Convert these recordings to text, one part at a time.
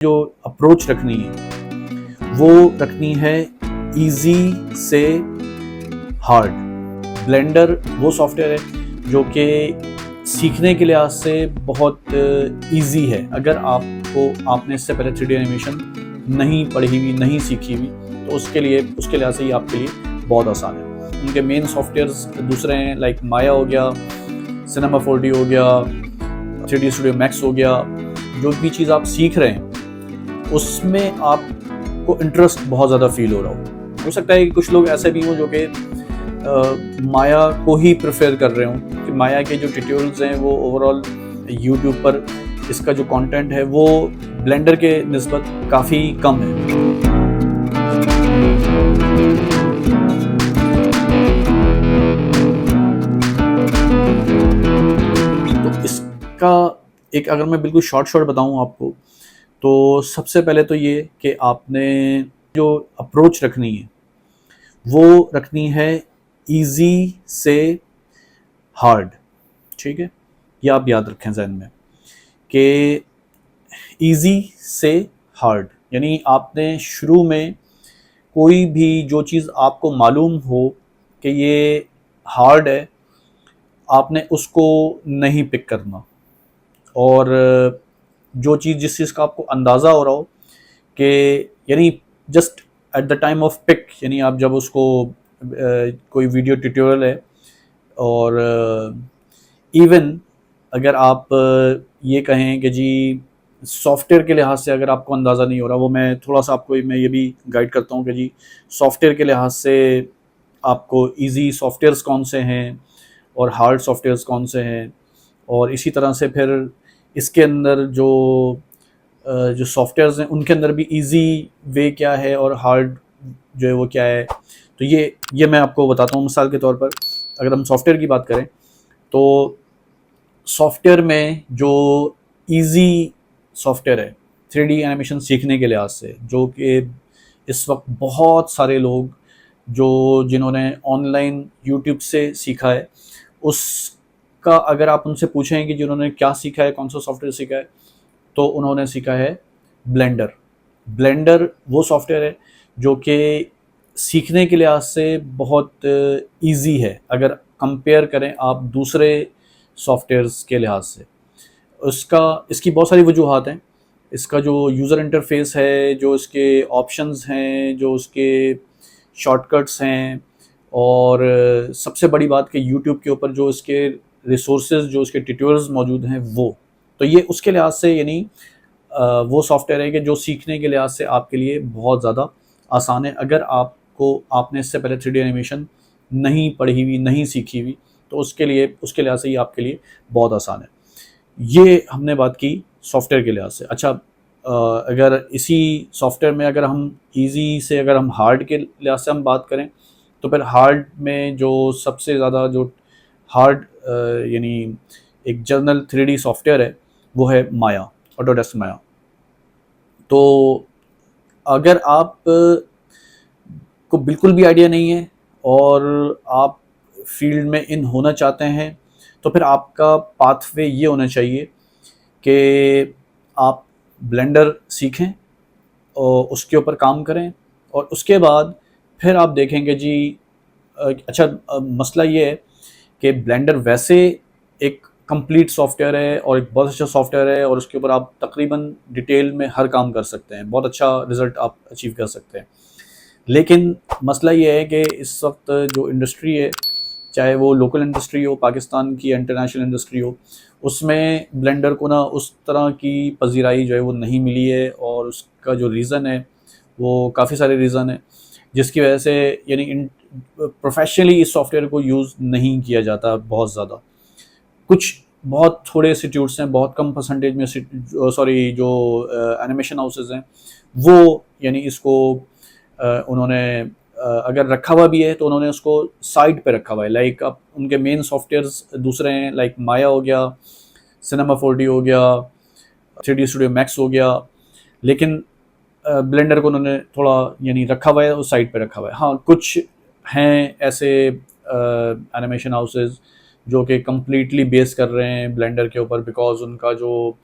जो अप्रोच रखनी है वो रखनी है इजी से हार्ड। ब्लेंडर वो सॉफ्टवेयर है जो कि सीखने के लिहाज से बहुत इजी है। अगर आपने इससे पहले 3D एनिमेशन नहीं पढ़ी हुई, नहीं सीखी हुई, तो उसके लिहाज से ये आपके लिए बहुत आसान है। उनके मेन सॉफ्टवेयर्स दूसरे हैं, लाइक माया हो गया, सिनेमा 4D हो गया, 3D स्टूडियो मैक्स हो गया। जो भी चीज़ आप सीख रहे हैं उसमें आपको इंटरेस्ट बहुत ज़्यादा फील हो सकता है कि कुछ लोग ऐसे भी हों जो कि माया को ही प्रेफर कर रहे हों, कि माया के जो ट्यूटोरियल्स हैं वो ओवरऑल यूट्यूब पर इसका जो कंटेंट है वो ब्लेंडर के निस्बत काफ़ी कम है। तो इसका एक अगर मैं बिल्कुल शॉर्ट बताऊं आपको, तो सबसे पहले तो ये कि आपने जो अप्रोच रखनी है वो रखनी है इजी से हार्ड। ठीक है, ये आप याद रखें ज़हन में कि इजी से हार्ड, यानी आपने शुरू में कोई भी जो चीज़ आपको मालूम हो कि ये हार्ड है, आपने उसको नहीं पिक करना। और जिस चीज़ का आपको अंदाज़ा हो रहा हो कि यानी just at the time of peak, यानी आप जब उसको कोई वीडियो ट्यूटोरियल है, और इवन अगर आप ये कहें कि जी सॉफ्टवेयर के लिहाज से अगर आपको अंदाज़ा नहीं हो रहा, वो मैं थोड़ा सा आपको मैं ये भी गाइड करता हूँ कि जी सॉफ्टवेयर के लिहाज से आपको इजी सॉफ्टवेयर्स कौन से हैं और हार्ड सॉफ्टवेयर्स कौन से हैं, और इसी तरह से फिर इसके अंदर जो सॉफ्टवेयर्स हैं उनके अंदर भी इजी वे क्या है और हार्ड जो है वो क्या है। तो ये मैं आपको बताता हूँ। मिसाल के तौर पर अगर हम सॉफ्टवेयर की बात करें, तो सॉफ्टवेयर में जो इजी सॉफ्टवेयर है 3D एनिमेशन सीखने के लिहाज से, जो कि इस वक्त बहुत सारे लोग जिन्होंने ऑनलाइन यूट्यूब से सीखा है, उसका अगर आप उनसे पूछें कि जिन्होंने क्या सीखा है, कौन सा सॉफ्टवेयर सीखा है, तो उन्होंने सीखा है ब्लेंडर। ब्लेंडर वो सॉफ्टवेयर है जो कि सीखने के लिहाज से बहुत इजी है अगर कंपेयर करें आप दूसरे सॉफ्टवेयर्स के लिहाज से। इसकी बहुत सारी वजूहात हैं। इसका जो यूज़र इंटरफेस है, जो इसके ऑप्शंस हैं, जो उसके शॉर्टकट्स हैं, और सबसे बड़ी बात कि यूट्यूब के ऊपर जो इसके रिसोर्सेज, जो इसके ट्यूटोरियल्स मौजूद हैं, वो तो ये उसके लिहाज से यानी वो सॉफ्टवेयर है कि जो सीखने के लिहाज से आपके लिए बहुत ज़्यादा आसान है। अगर आपने इससे पहले 3D एनिमेशन नहीं पढ़ी हुई, नहीं सीखी हुई, तो उसके लिहाज से ये आपके लिए बहुत आसान है। ये हमने बात की सॉफ्टवेयर के लिहाज से। अच्छा, अगर इसी सॉफ्टवेयर में अगर हम इजी से अगर हम हार्ड के लिहाज से हम बात करें, तो फिर हार्ड में जो सबसे ज़्यादा जो हार्ड यानी एक जनरल 3D सॉफ्टवेयर है वो है माया, ऑटोडेस्क माया। तो अगर आप को बिल्कुल भी आइडिया नहीं है और आप फील्ड में इन होना चाहते हैं, तो फिर आपका पाथवे ये होना चाहिए कि आप ब्लेंडर सीखें और उसके ऊपर काम करें, और उसके बाद फिर आप देखेंगे जी अच्छा, मसला ये है कि ब्लेंडर वैसे एक कंप्लीट सॉफ्टवेयर है और एक बहुत अच्छा सॉफ्टवेयर है, और उसके ऊपर आप तकरीबन डिटेल में हर काम कर सकते हैं, बहुत अच्छा रिज़ल्ट आप अचीव कर सकते हैं। लेकिन मसला ये है कि इस वक्त जो इंडस्ट्री है, चाहे वो लोकल इंडस्ट्री हो, पाकिस्तान की इंटरनेशनल इंडस्ट्री हो, उसमें ब्लेंडर को ना उस तरह की पजीराई जो है वो नहीं मिली है। और उसका जो रीज़न है वो काफ़ी सारे रीज़न है, जिसकी वजह से यानी प्रोफेशनली इस सॉफ्टवेयर को यूज़ नहीं किया जाता बहुत ज़्यादा। कुछ बहुत थोड़े इंस्टीट्यूट्स हैं, बहुत कम परसेंटेज में जो एनिमेशन हाउसेज हैं, वो यानी इसको उन्होंने अगर रखा हुआ भी है तो उन्होंने उसको साइड पे रखा हुआ है। लाइक अब उनके मेन सॉफ्टवेयर्स दूसरे हैं, लाइक माया हो गया, सिनेमा 4D हो गया, 3D स्टूडियो मैक्स हो गया, लेकिन ब्लेंडर को उन्होंने थोड़ा यानी रखा हुआ है, उस साइड पे रखा हुआ है। हाँ, कुछ हैं ऐसे एनिमेशन हाउसेज जो कि कम्प्लीटली बेस कर रहे हैं ब्लेंडर के ऊपर, बिकॉज उनका जो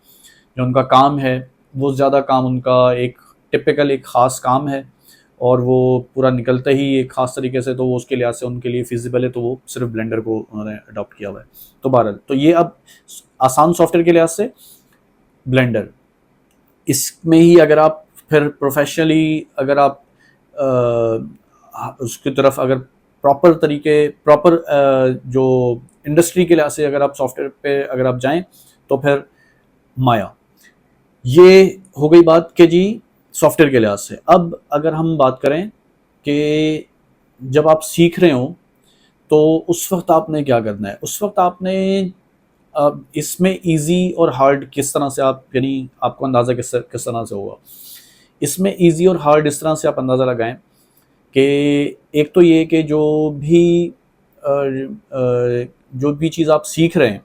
जो उनका काम है वो ज़्यादा काम उनका एक टिपिकल एक ख़ास काम है और वो पूरा निकलता ही एक ख़ास तरीके से, तो वो उसके लिहाज से उनके लिए फ़ीज़िबल है, तो वो सिर्फ ब्लेंडर को उन्होंने अडॉप्ट किया हुआ है। तो बहरहाल तो ये अब आसान सॉफ्टवेयर के लिहाज से ब्लेंडर। इसमें ही अगर आप फिर प्रोफेशनली अगर आप उसकी तरफ अगर प्रॉपर जो इंडस्ट्री के लिहाज से अगर आप सॉफ्टवेयर पे अगर आप जाएं तो फिर माया। ये हो गई बात कि जी सॉफ्टवेयर के लिहाज से। अब अगर हम बात करें कि जब आप सीख रहे हो तो उस वक्त आपने क्या करना है, उस वक्त आपने इसमें इजी और हार्ड किस तरह से आप, यानी आपको अंदाज़ा किस तरह से होगा इसमें इजी और हार्ड, इस तरह से आप अंदाज़ा लगाएं कि एक तो ये कि जो भी चीज़ आप सीख रहे हैं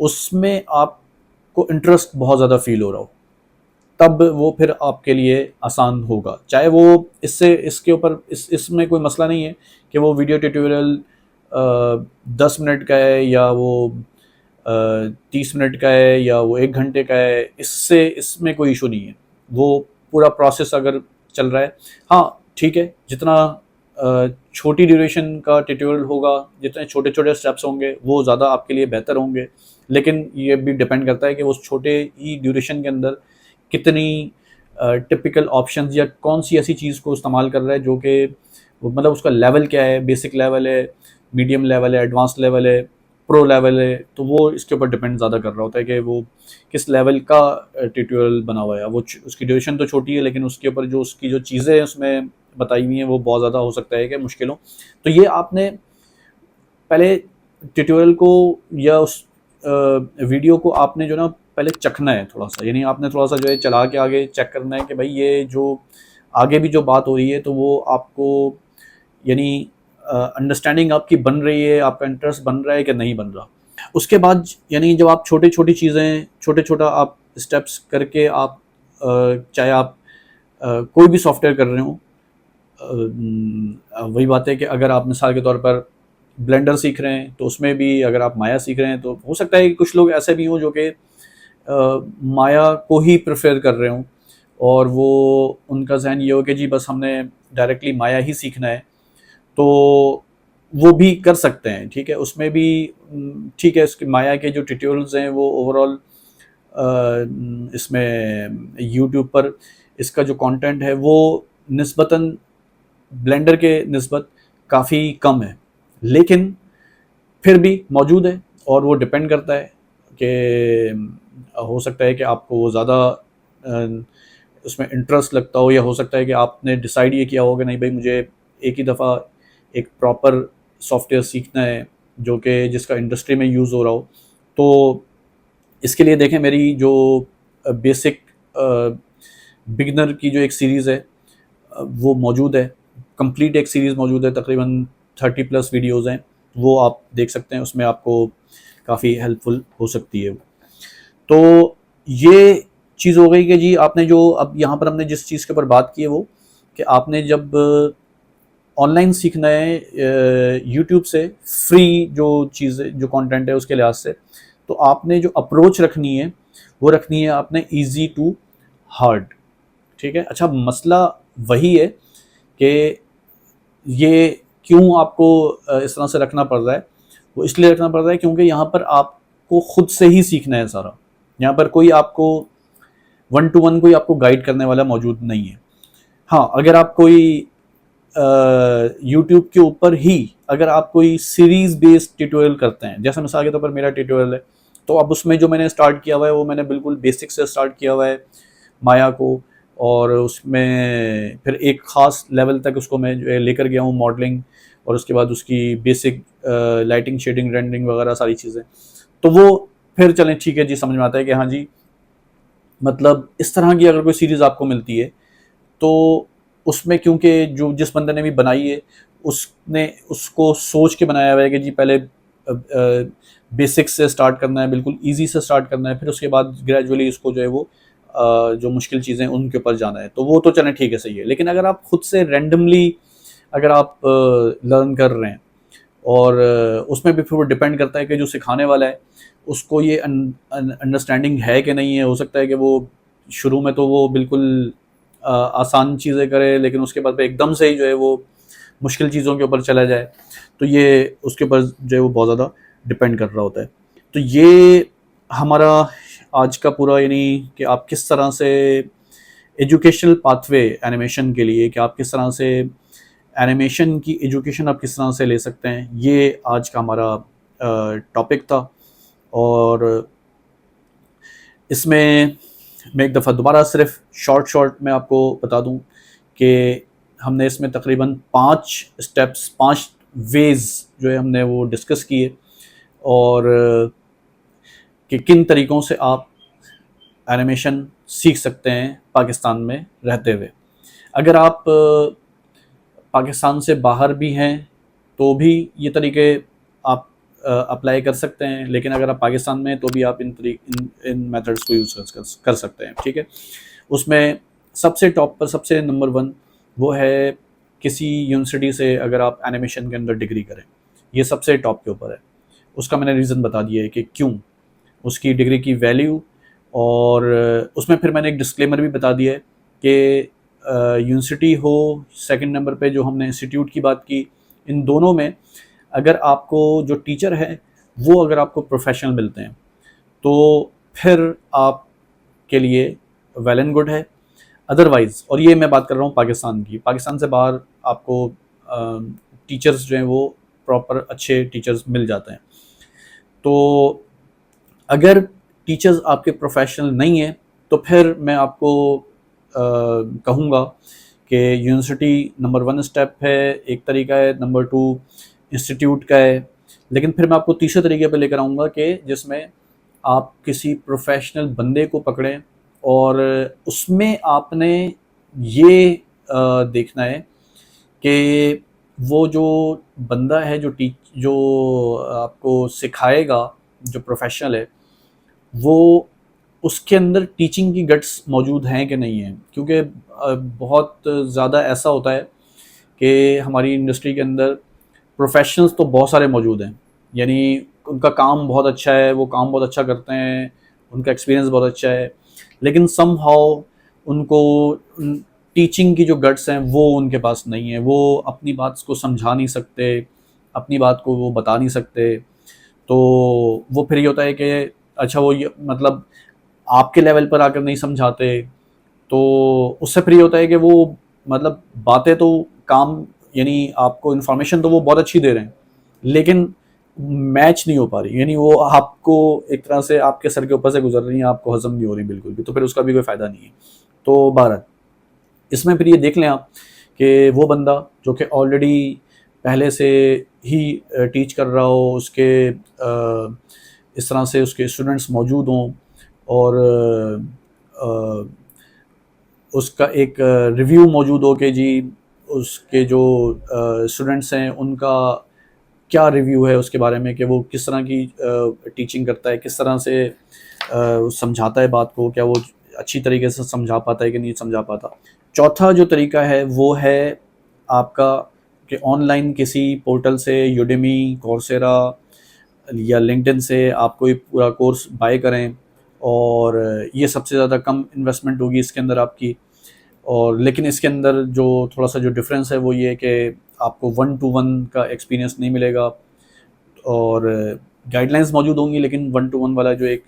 उसमें आपको इंटरेस्ट बहुत ज़्यादा फील हो रहा हो, तब वो फिर आपके लिए आसान होगा। चाहे वो इसके ऊपर इसमें कोई मसला नहीं है कि वो वीडियो ट्यूटोरियल 10 मिनट का है या वो 30 मिनट का है या वो 1 घंटे का है, इसमें कोई इशू नहीं है। वो पूरा प्रोसेस अगर चल रहा है, हाँ ठीक है, जितना छोटी ड्यूरेशन का ट्यूटोरियल होगा, जितने छोटे छोटे स्टेप्स होंगे वो ज़्यादा आपके लिए बेहतर होंगे, लेकिन ये भी डिपेंड करता है कि वो छोटे ही ड्यूरेशन के अंदर कितनी टिपिकल ऑप्शंस या कौन सी ऐसी चीज़ को इस्तेमाल कर रहा है जो कि मतलब उसका लेवल क्या है, बेसिक लेवल है, मीडियम लेवल है, एडवांस लेवल है, प्रो लेवल है। तो वो इसके ऊपर डिपेंड ज़्यादा कर रहा होता है कि वो किस लेवल का ट्यूटोरियल बना हुआ है। वो उसकी ड्यूरेशन तो छोटी है, लेकिन उसके ऊपर जो उसकी जो चीज़ें हैं उसमें बताई हुई हैं वो बहुत ज़्यादा हो सकता है कि मुश्किल हो। तो ये आपने पहले ट्यूटोरियल को या उस वीडियो को आपने जो ना पहले चखना है थोड़ा सा, यानी आपने थोड़ा सा जो है चला के आगे चेक करना है कि भाई ये जो आगे भी जो बात हो रही है तो वो आपको यानी अंडरस्टैंडिंग आपकी बन रही है, आपका इंटरेस्ट बन रहा है कि नहीं बन रहा। उसके बाद यानी जब आप छोटी छोटी चीज़ें छोटा आप स्टेप्स करके आप चाहे आप कोई भी सॉफ्टवेयर कर रहे हो, वही बात है कि अगर आप मिसाल के तौर पर ब्लेंडर सीख रहे हैं तो उसमें भी अगर आप माया सीख रहे हैं तो हो सकता है कि कुछ लोग ऐसे भी हों जो कि माया को ही प्रेफर कर रहे हों और वो उनका जहन ये हो कि जी बस हमने डायरेक्टली माया ही सीखना है, तो वो भी कर सकते हैं। ठीक है, उसमें भी ठीक है, इसके माया के जो ट्यूटोरियल्स हैं वो ओवरऑल इसमें यूट्यूब पर इसका जो कंटेंट है वो निस्बतन ब्लेंडर के निस्बत काफ़ी कम है, लेकिन फिर भी मौजूद है और वो डिपेंड करता है कि हो सकता है कि आपको वो ज़्यादा उसमें इंटरेस्ट लगता हो, या हो सकता है कि आपने डिसाइड ये किया हो कि नहीं भाई मुझे एक ही दफ़ा एक प्रॉपर सॉफ्टवेयर सीखना है जो कि जिसका इंडस्ट्री में यूज़ हो रहा हो। तो इसके लिए देखें मेरी जो बेसिक बिगिनर की जो एक सीरीज़ है वो मौजूद है, कंप्लीट एक सीरीज़ मौजूद है, तकरीबन 30+ वीडियोज़ हैं, वो आप देख सकते हैं, उसमें आपको काफ़ी हेल्पफुल हो सकती है। तो ये चीज़ हो गई कि जी आपने जो अब यहाँ पर हमने जिस चीज़ के ऊपर बात की है वो कि आपने जब ऑनलाइन सीखना है यूट्यूब से फ्री जो चीज़ें जो कंटेंट है उसके लिहाज से, तो आपने जो अप्रोच रखनी है वो रखनी है आपने इजी टू हार्ड। ठीक है, अच्छा मसला वही है कि ये क्यों आपको इस तरह से रखना पड़ रहा है, वो इसलिए रखना पड़ रहा है क्योंकि यहाँ पर आपको खुद से ही सीखना है सारा। यहाँ पर कोई आपको 1 to 1 कोई आपको गाइड करने वाला मौजूद नहीं है। हाँ, अगर आप कोई यूट्यूब के ऊपर ही अगर आप कोई सीरीज़ बेस्ड ट्यूटोरियल करते हैं, जैसे मिसाल के तौर पर मेरा ट्यूटोरियल है, तो अब उसमें जो मैंने स्टार्ट किया हुआ है वो मैंने बिल्कुल बेसिक से स्टार्ट किया हुआ है माया को, और उसमें फिर एक ख़ास लेवल तक उसको मैं जो है लेकर गया हूँ मॉडलिंग, और उसके बाद उसकी बेसिक लाइटिंग, शेडिंग, रेंडरिंग वगैरह सारी चीज़ें। तो वो फिर चलें ठीक है जी, समझ में आता है कि हाँ जी, मतलब इस तरह की अगर कोई सीरीज़ आपको मिलती है तो उसमें क्योंकि जो जिस बंदे ने भी बनाई है उसने उसको सोच के बनाया हुआ है कि जी पहले बेसिक्स से स्टार्ट करना है, बिल्कुल इजी से स्टार्ट करना है, फिर उसके बाद ग्रेजुअली इसको जो है वो जो मुश्किल चीज़ें उनके ऊपर जाना है। तो वो तो चलें ठीक है, सही है। लेकिन अगर आप खुद से रैंडमली अगर आप लर्न कर रहे हैं और उसमें भी फिर वो डिपेंड करता है कि जो सिखाने वाला है उसको ये अंडरस्टैंडिंग है कि नहीं है। हो सकता है कि वो शुरू में तो वो बिल्कुल आसान चीज़ें करे, लेकिन उसके बाद एकदम से ही जो है वो मुश्किल चीज़ों के ऊपर चला जाए, तो ये उसके ऊपर जो है वो बहुत ज़्यादा डिपेंड कर रहा होता है। तो ये हमारा आज का पूरा, यानी कि आप किस तरह से एजुकेशनल पाथवे एनिमेशन के लिए, कि आप किस तरह से एनिमेशन की एजुकेशन आप किस तरह से ले सकते हैं, ये आज का हमारा टॉपिक था। और इसमें मैं एक दफ़ा दोबारा सिर्फ शॉर्ट में आपको बता दूं कि हमने इसमें तकरीबन 5 स्टेप्स, 5 वेज़ जो है हमने वो डिस्कस किए, और कि किन तरीक़ों से आप एनिमेशन सीख सकते हैं पाकिस्तान में रहते हुए। अगर आप पाकिस्तान से बाहर भी हैं तो भी ये तरीके आप अप्लाई कर सकते हैं, लेकिन अगर आप पाकिस्तान में हैं तो भी आप इन मेथड्स को यूज़ कर सकते हैं, ठीक है। उसमें सबसे टॉप पर, सबसे नंबर 1 वो है किसी यूनिवर्सिटी से अगर आप एनिमेशन के अंदर डिग्री करें, ये सबसे टॉप के ऊपर है। उसका मैंने रीज़न बता दिया है कि क्यों, उसकी डिग्री की वैल्यू, और उसमें फिर मैंने एक डिस्क्लेमर भी बता दिया है कि यूनिवर्सिटी हो, सेकंड नंबर पे जो हमने इंस्टीट्यूट की बात की, इन दोनों में अगर आपको जो टीचर है वो अगर आपको प्रोफेशनल मिलते हैं तो फिर आपके लिए वेल एंड गुड है। अदरवाइज़, और ये मैं बात कर रहा हूँ पाकिस्तान की, पाकिस्तान से बाहर आपको टीचर्स जो हैं वो प्रॉपर अच्छे टीचर्स मिल जाते हैं। तो अगर टीचर्स आपके प्रोफेशनल नहीं है तो फिर मैं आपको कहूँगा कि यूनिवर्सिटी नंबर 1 स्टेप है, एक तरीका है। नंबर 2 इंस्टीट्यूट का है। लेकिन फिर मैं आपको तीसरे तरीके पे लेकर आऊँगा कि जिसमें आप किसी प्रोफेशनल बंदे को पकड़ें, और उसमें आपने ये देखना है कि वो जो बंदा है, जो आपको सिखाएगा, जो प्रोफेशनल है, वो उसके अंदर टीचिंग की गट्स मौजूद हैं कि नहीं हैं। क्योंकि बहुत ज़्यादा ऐसा होता है कि हमारी इंडस्ट्री के अंदर प्रोफेशनल्स तो बहुत सारे मौजूद हैं, यानी उनका काम बहुत अच्छा है, वो काम बहुत अच्छा करते हैं, उनका एक्सपीरियंस बहुत अच्छा है, लेकिन समहाउ उनको टीचिंग की जो गट्स हैं वो उनके पास नहीं है। वो अपनी बात को समझा नहीं सकते, अपनी बात को वो बता नहीं सकते। तो वो फिर ये होता है कि अच्छा, वो ये मतलब आपके लेवल पर आकर नहीं समझाते, तो उससे फिर ये होता है कि वो मतलब बातें तो काम, यानी आपको इन्फॉर्मेशन तो वो बहुत अच्छी दे रहे हैं, लेकिन मैच नहीं हो पा रही, यानी वो आपको एक तरह से आपके सर के ऊपर से गुजर रही है, आपको हजम नहीं हो रही बिल्कुल भी, तो फिर उसका भी कोई फ़ायदा नहीं है। तो बहरहाल इसमें फिर ये देख लें आप कि वो बंदा जो कि ऑलरेडी पहले से ही टीच कर रहा हो, उसके इस तरह से उसके स्टूडेंट्स मौजूद हों, और उसका एक रिव्यू मौजूद हो कि जी उसके जो स्टूडेंट्स हैं उनका क्या रिव्यू है उसके बारे में, कि वो किस तरह की टीचिंग करता है, किस तरह से समझाता है बात को, क्या वो अच्छी तरीके से समझा पाता है कि नहीं समझा पाता। चौथा जो तरीका है वो है आपका कि ऑनलाइन किसी पोर्टल से, यूडेमी, कोर्सेरा या लिंक्डइन से आप कोई पूरा कोर्स बाय करें, और ये सबसे ज़्यादा कम इन्वेस्टमेंट होगी इसके अंदर आपकी। और लेकिन इसके अंदर जो थोड़ा सा जो डिफरेंस है वो ये है कि आपको 1-to-1 का एक्सपीरियंस नहीं मिलेगा, और गाइडलाइंस मौजूद होंगी, लेकिन 1-to-1 वाला जो एक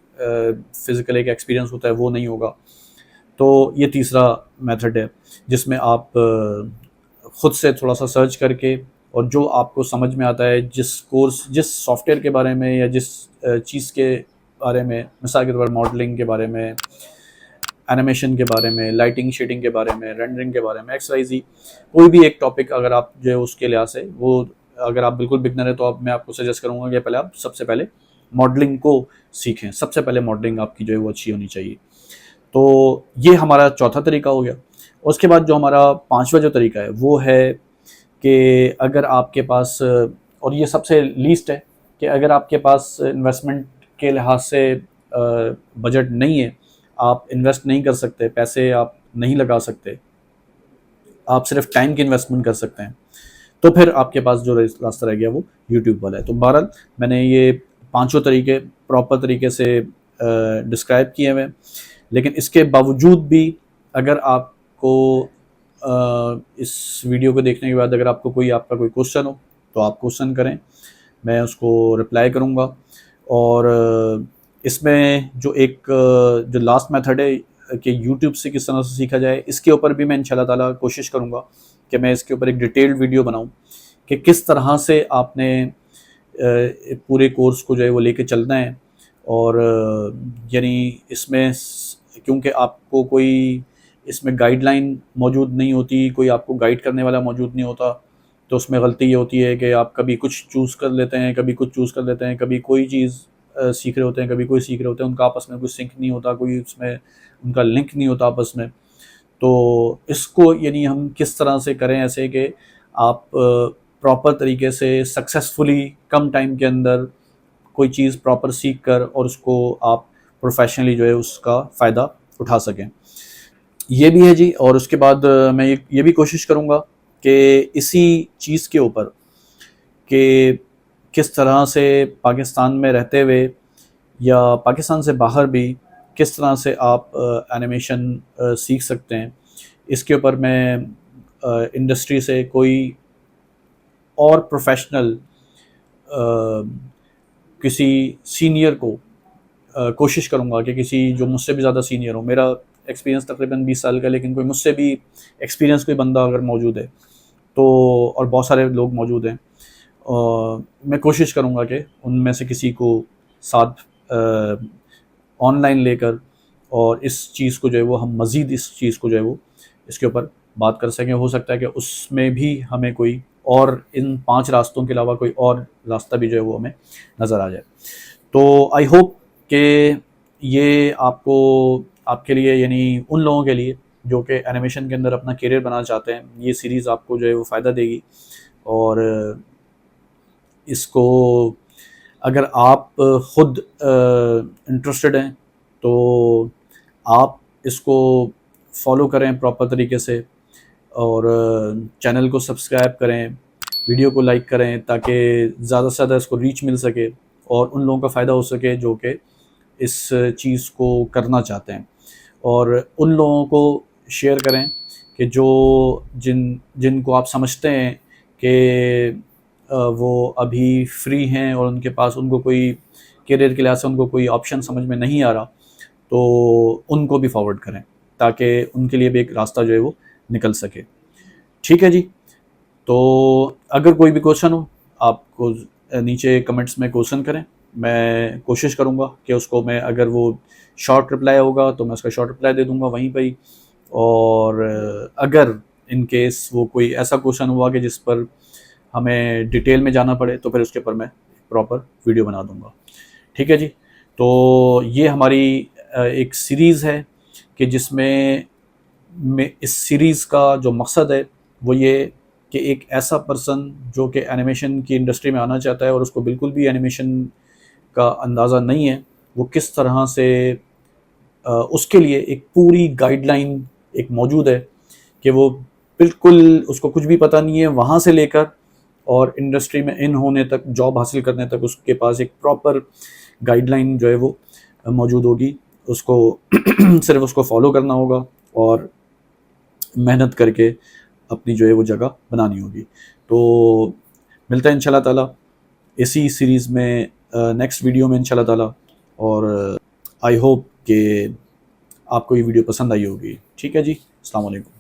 फ़िज़िकल एक एक्सपीरियंस होता है वो नहीं होगा। तो ये तीसरा मेथड है जिसमें आप ख़ुद से थोड़ा सा सर्च करके, और जो आपको समझ में आता है, जिस सॉफ्टवेयर के बारे में या जिस चीज़ के बारे में, मिसाल के तौर पर मॉडलिंग के बारे में, एनिमेशन के बारे में, लाइटिंग शेडिंग के बारे में, रेंडरिंग के बारे में, XYZ कोई भी एक टॉपिक अगर आप जो है उसके लिहाज से, वो अगर आप बिल्कुल बिगनर है तो मैं आपको सजेस्ट करूँगा कि पहले आप सबसे पहले मॉडलिंग को सीखें। सबसे पहले मॉडलिंग आपकी जो है वो अच्छी होनी चाहिए। तो ये हमारा चौथा तरीका हो गया। उसके बाद जो हमारा पाँचवा जो तरीका है वो है कि अगर आपके पास, और ये सबसे लीस्ट है, कि अगर आपके पास इन्वेस्टमेंट के लिहाज से बजट नहीं है, आप इन्वेस्ट नहीं कर सकते, पैसे आप नहीं लगा सकते, आप सिर्फ टाइम की इन्वेस्टमेंट कर सकते हैं, तो फिर आपके पास जो रास्ता रह गया वो यूट्यूब वाला है। तो बहरहाल मैंने ये पांचों तरीके प्रॉपर तरीके से डिस्क्राइब किए हुए हैं। लेकिन इसके बावजूद भी अगर आपको इस वीडियो को देखने के बाद अगर आपको आपका कोई क्वेश्चन हो तो आप क्वेश्चन करें, मैं उसको रिप्लाई करूँगा। और इसमें जो लास्ट मेथड है कि यूट्यूब से किस तरह से सीखा जाए, इसके ऊपर भी मैं इंशाल्लाह ताला कोशिश करूँगा कि मैं इसके ऊपर एक डिटेल्ड वीडियो बनाऊँ कि किस तरह से आपने पूरे कोर्स को जो है वो लेके चलना है। और यानी इसमें क्योंकि आपको कोई इसमें गाइडलाइन मौजूद नहीं होती, कोई आपको गाइड करने वाला मौजूद नहीं होता, तो उसमें गलती ये होती है कि आप कभी कुछ चूज़ कर लेते हैं, कभी कुछ चूज़ कर लेते हैं, कभी कोई चीज़ सीख रहे होते हैं, कभी कोई सीख रहे होते हैं, उनका आपस में कुछ सिंक नहीं होता, कोई उसमें उनका लिंक नहीं होता आपस में। तो इसको यानी हम किस तरह से करें ऐसे कि आप प्रॉपर तरीके से सक्सेसफुली कम टाइम के अंदर कोई चीज़ प्रॉपर सीख कर और उसको आप प्रोफेशनली जो है उसका फ़ायदा उठा सकें। ये भी है जी। और उसके बाद मैं ये भी कोशिश करूँगा कि इसी चीज़ के ऊपर कि किस तरह से पाकिस्तान में रहते हुए या पाकिस्तान से बाहर भी किस तरह से आप एनिमेशन सीख सकते हैं, इसके ऊपर मैं इंडस्ट्री से कोई और प्रोफेशनल किसी सीनियर को कोशिश करूँगा कि किसी जो मुझसे भी ज़्यादा सीनियर हो। मेरा एक्सपीरियंस तकरीबन 20 साल का है, लेकिन कोई मुझसे भी एक्सपीरियंस कोई बंदा अगर मौजूद है तो, और बहुत सारे लोग मौजूद हैं, मैं कोशिश करूँगा कि उनमें से किसी को साथ ऑनलाइन लेकर और इस चीज़ को जो है वो हम मज़ीद इस चीज़ को जो है वो इसके ऊपर बात कर सकें। हो सकता है कि उसमें भी हमें कोई और इन 5 रास्तों के अलावा कोई और रास्ता भी जो है वो हमें नज़र आ जाए। तो आई होप कि ये आपके लिए यानी उन लोगों के लिए जो कि एनिमेशन के अंदर अपना करियर बनाना चाहते हैं, ये सीरीज़ आपको जो है वो फ़ायदा देगी। और इसको अगर आप ख़ुद इंटरेस्टेड हैं तो आप इसको फॉलो करें प्रॉपर तरीके से, और चैनल को सब्सक्राइब करें, वीडियो को लाइक करें, ताकि ज़्यादा से ज़्यादा इसको रीच मिल सके और उन लोगों का फ़ायदा हो सके जो कि इस चीज़ को करना चाहते हैं। और उन लोगों को शेयर करें कि जिनको आप समझते हैं कि वो अभी फ्री हैं और उनको कोई करियर के लिहाज से उनको कोई ऑप्शन समझ में नहीं आ रहा, तो उनको भी फॉरवर्ड करें ताकि उनके लिए भी एक रास्ता जो है वो निकल सके। ठीक है जी। तो अगर कोई भी क्वेश्चन हो, आपको नीचे कमेंट्स में क्वेश्चन करें, मैं कोशिश करूँगा कि उसको मैं, अगर वो शॉर्ट रिप्लाई होगा तो मैं उसका शॉर्ट रिप्लाई दे दूँगा वहीं पर ही। और अगर इन केस वो कोई ऐसा क्वेश्चन हुआ कि जिस पर हमें डिटेल में जाना पड़े, तो फिर उसके ऊपर मैं प्रॉपर वीडियो बना दूँगा। ठीक है जी। तो ये हमारी एक सीरीज़ है कि जिसमें इस सीरीज़ का जो मकसद है वो ये कि एक ऐसा पर्सन जो कि एनिमेशन की इंडस्ट्री में आना चाहता है और उसको बिल्कुल भी एनिमेशन का अंदाज़ा नहीं है, वो किस तरह से उसके लिए एक पूरी गाइडलाइन एक मौजूद है कि वो बिल्कुल उसको कुछ भी पता नहीं है, वहाँ से लेकर और इंडस्ट्री में इन होने तक, जॉब हासिल करने तक उसके पास एक प्रॉपर गाइडलाइन जो है वो मौजूद होगी। उसको सिर्फ उसको फॉलो करना होगा और मेहनत करके अपनी जो है वो जगह बनानी होगी। तो मिलते हैं इंशाल्लाह ताला इसी सीरीज़ में नेक्स्ट वीडियो में इंशाल्लाह ताला। और आई होप कि आपको ये वीडियो पसंद आई होगी। ठीक है जी। अस्सलाम वालेकुम।